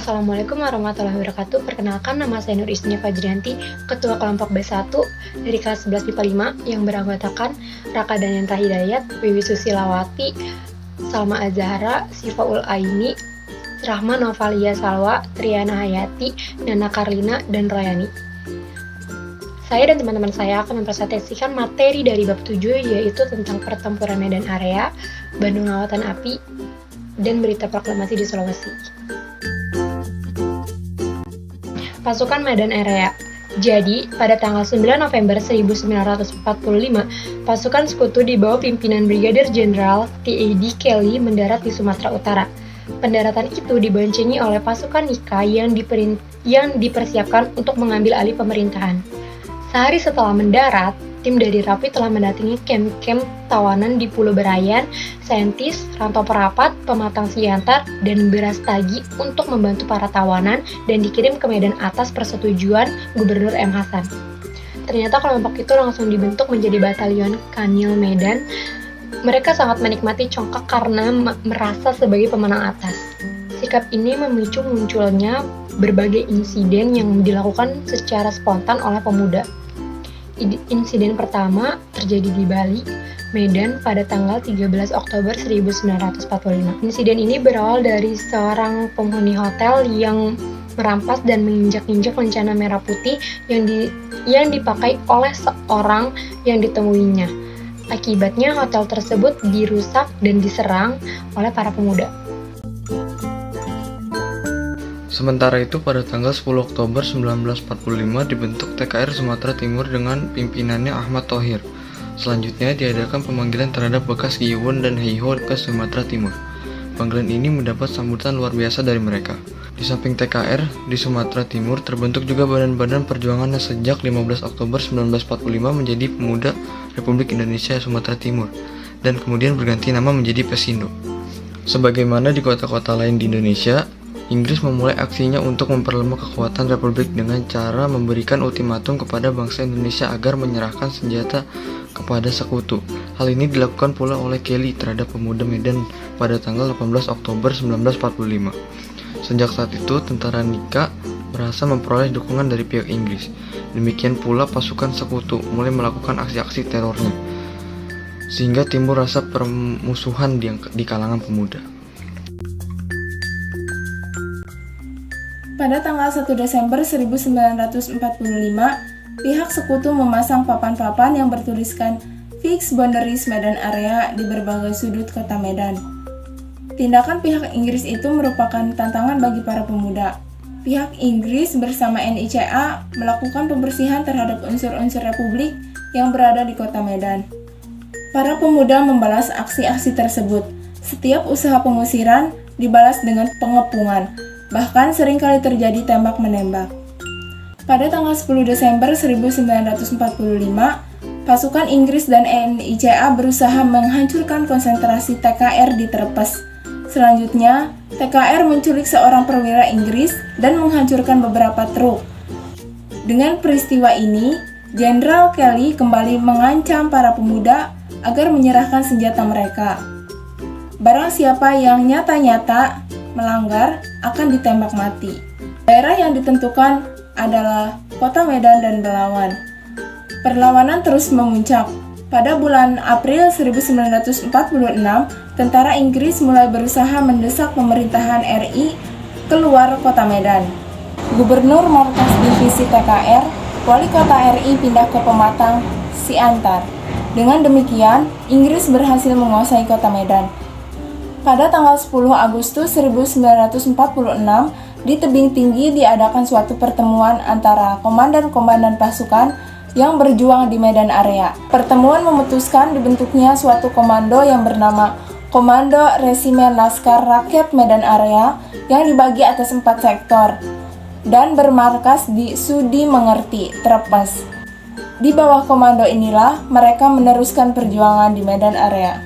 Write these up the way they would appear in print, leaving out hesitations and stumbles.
Assalamualaikum warahmatullahi wabarakatuh. Perkenalkan, nama saya Nur Isnia Fajrianti, Ketua Kelompok B1 dari kelas 11 MIPA 5 yang beranggotakan Raka Danyantra Hidayat, Wiwi Susilawati, Salma Azahra, Sifaul Aini, Rahma Novalia Salwa, Triana Hayati, Nana Karlina, dan Royani. Saya dan teman-teman saya akan mempresentasikan materi dari bab 7, yaitu tentang pertempuran medan area, Bandung Lautan Api, dan berita proklamasi di Sulawesi. Pasukan medan area. Jadi, pada tanggal 9 November 1945, pasukan sekutu di bawah pimpinan Brigadir Jenderal T.A.D. Kelly mendarat di Sumatera Utara. Pendaratan itu diboncengi oleh pasukan Nika yang dipersiapkan untuk mengambil alih pemerintahan. Sehari setelah mendarat, tim dari RAPI telah mendatangi kamp-kamp tawanan di Pulau Berayan, Saintis, Rantau Perapat, Pematang Siantar, dan Berastagi untuk membantu para tawanan dan dikirim ke Medan atas persetujuan Gubernur M. Hasan. Ternyata kelompok itu langsung dibentuk menjadi Batalion Kanil Medan. Mereka sangat menikmati congkak karena merasa sebagai pemenang atas. Sikap ini memicu munculnya berbagai insiden yang dilakukan secara spontan oleh pemuda. Insiden pertama terjadi di Bali, Medan pada tanggal 13 Oktober 1945. Insiden ini berawal dari seorang penghuni hotel yang merampas dan menginjak-injak lencana merah putih yang dipakai oleh seorang yang ditemuinya. Akibatnya hotel tersebut dirusak dan diserang oleh para pemuda. Sementara itu, pada tanggal 10 Oktober 1945 dibentuk TKR Sumatera Timur dengan pimpinannya Ahmad Thohir. Selanjutnya diadakan pemanggilan terhadap bekas Giwon dan Heiho ke Sumatera Timur. Panggilan ini mendapat sambutan luar biasa dari mereka. Di samping TKR, di Sumatera Timur terbentuk juga badan-badan perjuangan yang sejak 15 Oktober 1945 menjadi Pemuda Republik Indonesia Sumatera Timur, dan kemudian berganti nama menjadi Pesindo. Sebagaimana di kota-kota lain di Indonesia, Inggris memulai aksinya untuk memperlemah kekuatan Republik dengan cara memberikan ultimatum kepada bangsa Indonesia agar menyerahkan senjata kepada sekutu. Hal ini dilakukan pula oleh Kelly terhadap pemuda Medan pada tanggal 18 Oktober 1945. Sejak saat itu, tentara Nika merasa memperoleh dukungan dari pihak Inggris. Demikian pula pasukan sekutu mulai melakukan aksi-aksi terornya, sehingga timbul rasa permusuhan di kalangan pemuda. Pada tanggal 1 Desember 1945, pihak sekutu memasang papan-papan yang bertuliskan Fixed Boundaries Medan Area di berbagai sudut kota Medan. Tindakan pihak Inggris itu merupakan tantangan bagi para pemuda. Pihak Inggris bersama NICA melakukan pembersihan terhadap unsur-unsur Republik yang berada di kota Medan. Para pemuda membalas aksi-aksi tersebut. Setiap usaha pengusiran dibalas dengan pengepungan. Bahkan seringkali terjadi tembak-menembak. Pada tanggal 10 Desember 1945, pasukan Inggris dan NICA berusaha menghancurkan konsentrasi TKR di Trepes. Selanjutnya, TKR menculik seorang perwira Inggris dan menghancurkan beberapa truk. Dengan peristiwa ini, Jenderal Kelly kembali mengancam para pemuda agar menyerahkan senjata mereka. Barang siapa yang nyata-nyata melanggar akan ditembak mati. Daerah yang ditentukan adalah Kota Medan dan Belawan. Perlawanan terus memuncak. Pada bulan April 1946, tentara Inggris mulai berusaha mendesak pemerintahan RI keluar Kota Medan. Gubernur markas divisi TKR, wali kota RI pindah ke Pematang Siantar. Dengan demikian, Inggris berhasil menguasai Kota Medan. Pada tanggal 10 Agustus 1946, di tebing tinggi diadakan suatu pertemuan antara komandan-komandan pasukan yang berjuang di Medan Area. Pertemuan memutuskan dibentuknya suatu komando yang bernama Komando Resimen Laskar Rakyat Medan Area yang dibagi atas 4 sektor dan bermarkas di Sudi Mengerti, Trepes. Di bawah komando inilah mereka meneruskan perjuangan di Medan Area.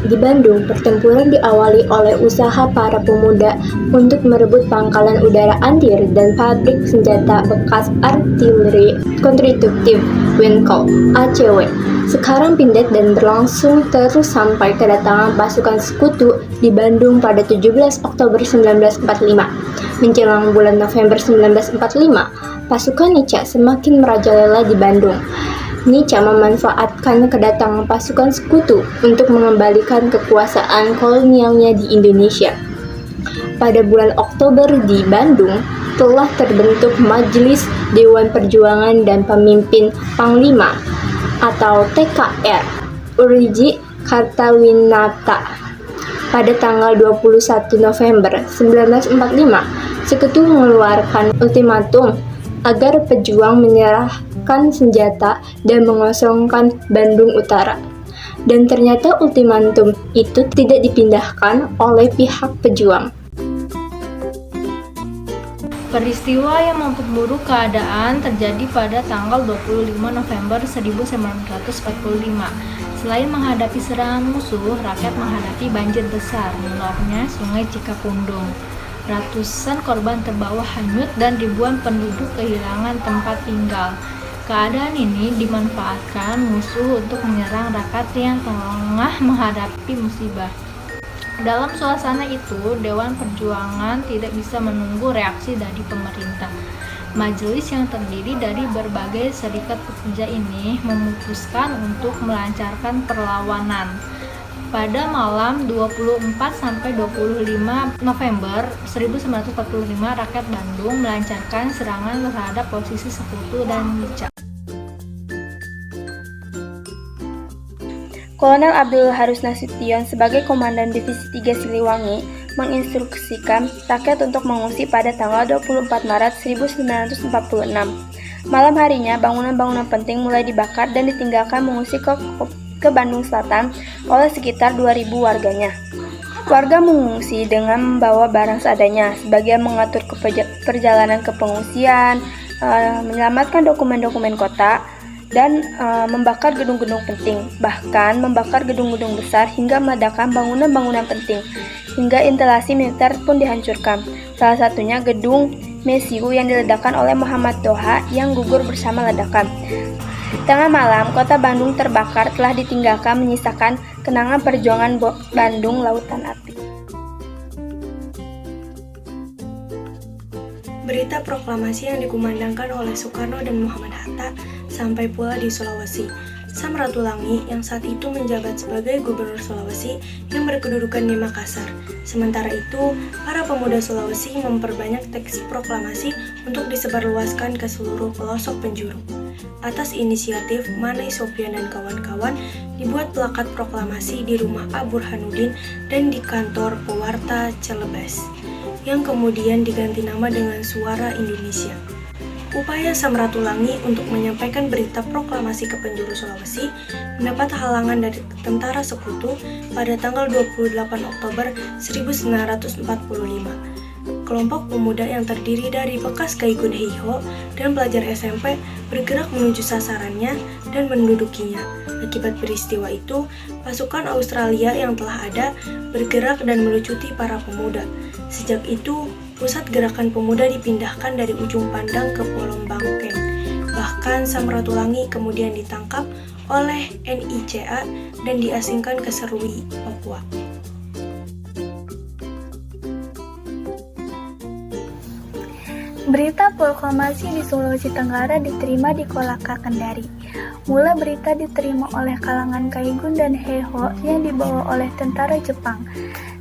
Di Bandung, pertempuran diawali oleh usaha para pemuda untuk merebut pangkalan udara Andir dan pabrik senjata bekas artileri kontributif Winco (ACW). sekarang pindah dan berlangsung terus sampai kedatangan pasukan sekutu di Bandung pada 17 Oktober 1945. Menjelang bulan November 1945, pasukan Nica semakin merajalela di Bandung. Nica memanfaatkan kedatangan pasukan sekutu untuk mengembalikan kekuasaan kolonialnya di Indonesia. Pada bulan Oktober di Bandung, telah terbentuk Majelis Dewan Perjuangan dan Pemimpin Panglima atau TKR Urji Kartawinata. Pada tanggal 21 November 1945, Sekutu mengeluarkan ultimatum agar pejuang menyerahkan senjata dan mengosongkan Bandung Utara. Dan ternyata ultimatum itu tidak dipindahkan oleh pihak pejuang. Peristiwa yang memperburuk keadaan terjadi pada tanggal 25 November 1945. Selain menghadapi serangan musuh, rakyat menghadapi banjir besar, meluapnya Sungai Cikapundung. Ratusan korban terbawa hanyut dan ribuan penduduk kehilangan tempat tinggal. Keadaan ini dimanfaatkan musuh untuk menyerang rakyat yang tengah menghadapi musibah. Dalam suasana itu, Dewan Perjuangan tidak bisa menunggu reaksi dari pemerintah. Majelis yang terdiri dari berbagai serikat pekerja ini memutuskan untuk melancarkan perlawanan. Pada malam 24-25 November 1945, rakyat Bandung melancarkan serangan terhadap posisi Sekutu dan Nica. Kolonel Abdul Harus Nasution sebagai Komandan Divisi 3 Siliwangi menginstruksikan rakyat untuk mengungsi pada tanggal 24 Maret 1946. Malam harinya, bangunan-bangunan penting mulai dibakar dan ditinggalkan mengungsi ke Bandung Selatan oleh sekitar 2.000 warganya. Warga mengungsi dengan membawa barang seadanya, sebagian mengatur perjalanan ke pengungsian, menyelamatkan dokumen-dokumen kota, dan membakar gedung-gedung penting, bahkan membakar gedung-gedung besar hingga meledakkan bangunan-bangunan penting, hingga instalasi militer pun dihancurkan. Salah satunya gedung Mesiu yang diledakkan oleh Muhammad Toha yang gugur bersama ledakan. Tengah malam, kota Bandung terbakar telah ditinggalkan menyisakan kenangan perjuangan Bandung Lautan Api. Berita proklamasi yang dikumandangkan oleh Soekarno dan Muhammad Hatta sampai pula di Sulawesi. Sam Ratulangi yang saat itu menjabat sebagai Gubernur Sulawesi yang berkedudukan di Makassar. Sementara itu, para pemuda Sulawesi memperbanyak teks proklamasi untuk disebarluaskan ke seluruh pelosok penjuru. Atas inisiatif Manai Sofian dan kawan-kawan, dibuat plakat proklamasi di rumah A. Burhanuddin dan di kantor Pewarta Celebes, yang kemudian diganti nama dengan Suara Indonesia. Upaya Sam Ratulangi untuk menyampaikan berita proklamasi ke penjuru Sulawesi mendapat halangan dari tentara Sekutu pada tanggal 28 Oktober 1945. Kelompok pemuda yang terdiri dari bekas Gaigun Heiho dan pelajar SMP bergerak menuju sasarannya dan mendudukinya. Akibat peristiwa itu, pasukan Australia yang telah ada bergerak dan melucuti para pemuda. Sejak itu, pusat gerakan pemuda dipindahkan dari ujung pandang ke Polong Bangkeng. Bahkan Sam Ratulangi kemudian ditangkap oleh NICA dan diasingkan ke Serui, Papua. Berita proklamasi di Sulawesi Tenggara diterima di Kolaka, Kendari. Mula berita diterima oleh kalangan Kaigun dan Heiho yang dibawa oleh tentara Jepang.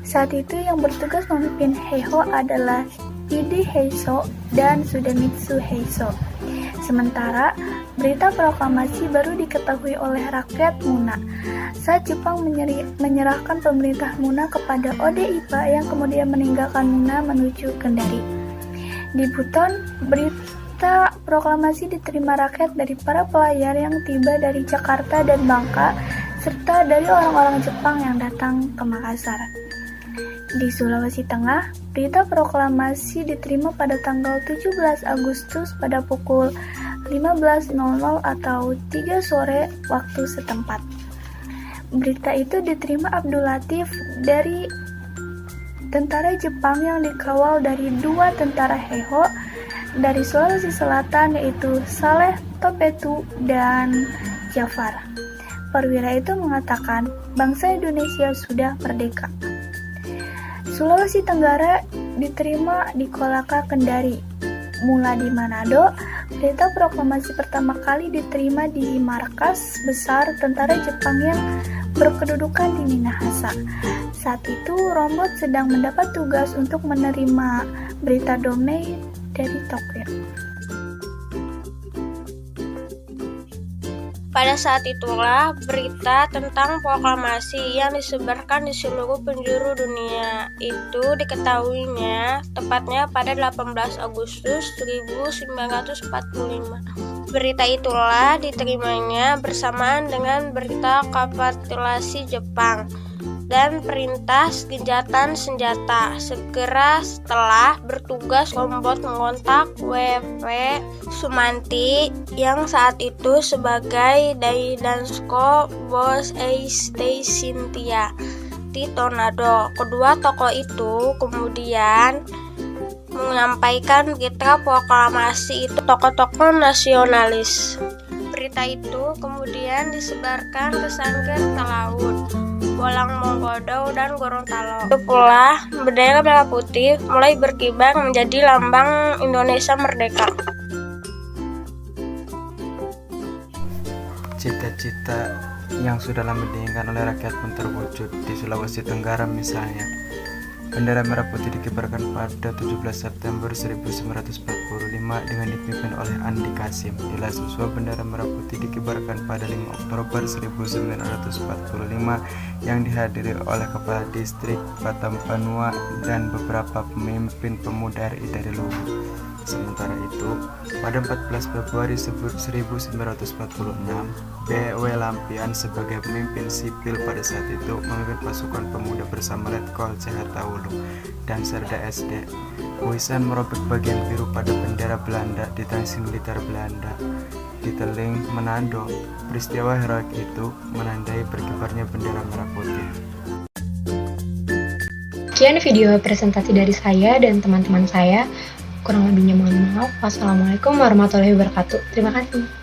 Saat itu yang bertugas memimpin Heiho adalah Ide Heiso dan Sudemitsu Heiso. Sementara, berita proklamasi baru diketahui oleh rakyat Muna saat Jepang menyerahkan pemerintah Muna kepada Ode Iba yang kemudian meninggalkan Muna menuju Kendari. Di Buton, berita proklamasi diterima rakyat dari para pelayar yang tiba dari Jakarta dan Bangka, serta dari orang-orang Jepang yang datang ke Makassar. Di Sulawesi Tengah, berita proklamasi diterima pada tanggal 17 Agustus pada pukul 15.00 atau 3 sore waktu setempat. Berita itu diterima Abdul Latif dari tentara Jepang yang dikawal dari 2 tentara Heiho dari Sulawesi Selatan, yaitu Saleh Topetu dan Jafar. perwira itu mengatakan, bangsa Indonesia sudah merdeka. Sulawesi Tenggara diterima di Kolaka Kendari. Mula di Manado, berita proklamasi pertama kali diterima di markas besar tentara Jepang yang berkedudukan di Minahasa. Saat itu, Rombot sedang mendapat tugas untuk menerima berita damai dari Tokyo. Pada saat itulah berita tentang proklamasi yang disebarkan di seluruh penjuru dunia itu diketahuinya tepatnya pada 18 Agustus 1945. Berita itulah diterimanya bersamaan dengan berita kapitulasi Jepang dan perintah gencatan senjata. Segera setelah bertugas, Rombot mengontak W.P. Sumanti yang saat itu sebagai Daidansko Bos Sintia di Tornado. Kedua tokoh itu kemudian menyampaikan berita proklamasi itu tokoh-tokoh nasionalis. Berita itu kemudian disebarkan ke Sangger Talaud, Bolang Monggodo, dan Gorontalo. Itu pula bendera merah putih mulai berkibar menjadi lambang Indonesia merdeka. Cita-cita yang sudah lama diinginkan oleh rakyat pun terwujud di Sulawesi Tenggara misalnya. Bendera merah putih dikibarkan pada 17 September 1945 dengan dipimpin oleh Andi Kasim. Di Lasusua, bendera merah putih dikibarkan pada 5 Oktober 1945 yang dihadiri oleh Kepala Distrik Batambanua dan beberapa pemimpin pemuda RI dari Luwu. Sementara itu, pada 14 Februari 1946, B.W. Lampian sebagai pemimpin sipil pada saat itu memimpin pasukan pemuda bersama Letkol CH Taulu dan Serda SD. Wisan merobek bagian biru pada bendera Belanda di tansi militer Belanda di Teling, Manado. Peristiwa heroik itu menandai berkibarnya bendera merah putih. Sekian video presentasi dari saya dan teman-teman saya. Kurang lebihnya mohon maaf. Wassalamualaikum warahmatullahi wabarakatuh. Terima kasih.